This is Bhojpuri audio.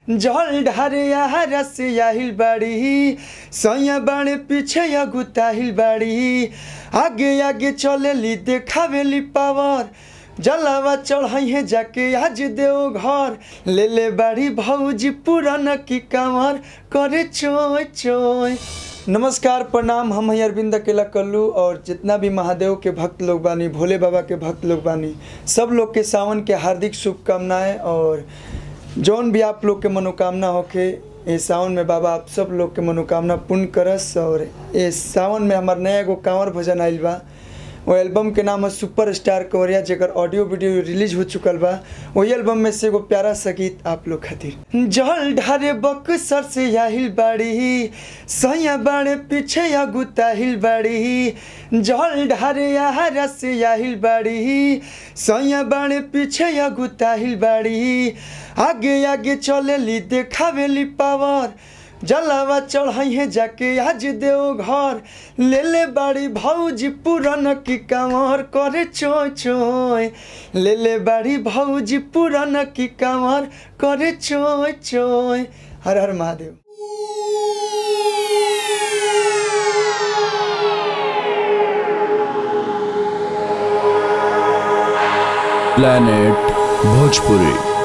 जल ढारे रस आहिल बाड़ी सैया बाणे पीछे या गुताहिल बाड़ी आगे आगे चलेली देखावेली पावर जलावा चढ़ाई है जाके आज देव घर ले ले बाड़ी भौजी पुराना की कांवर करे चोय चोय। नमस्कार प्रणाम, हम हैं अरविंद अकेला कल्लू और जितना भी महादेव के भक्त लोग बानी, भोले बाबा के भक्त लोग बानी, सब लोग के सावन के हार्दिक शुभकामनाएं। और जौन भी आप लोग के मनोकामना होके ये सावन में बाबा आप सब लोग के मनोकामना पूर्ण करस। और ये सावन में हमार नया एगो कांवर भजन आइल बा, वो एल्बम के नाम है सुपर स्टार कंवरिया, जेकर ऑडियो वीडियो रिलीज हो चुकल बा। वही एल्बम में से एगो प्यारा सा गीत आप लोग खातिर। जल ढारे बक्सर से आहिल बाड़ी सैया बाणे पीछे या गुताहिल बाड़ी जल ढारे रस से आहिल बाड़ी सैया बाणे पीछे या गुताहिल बाड़ी आगे आगे चलेली देखावेली पावर जलावा चढ़ाई है जाके आज देव घर ले ले बाड़ी भौजी पुराना की कांवर करे चोय चोय ले ले बाड़ी भौजी पुराना की कांवर करे चोय चोय। हर हर महादेव। प्लैनेट भोजपुरी।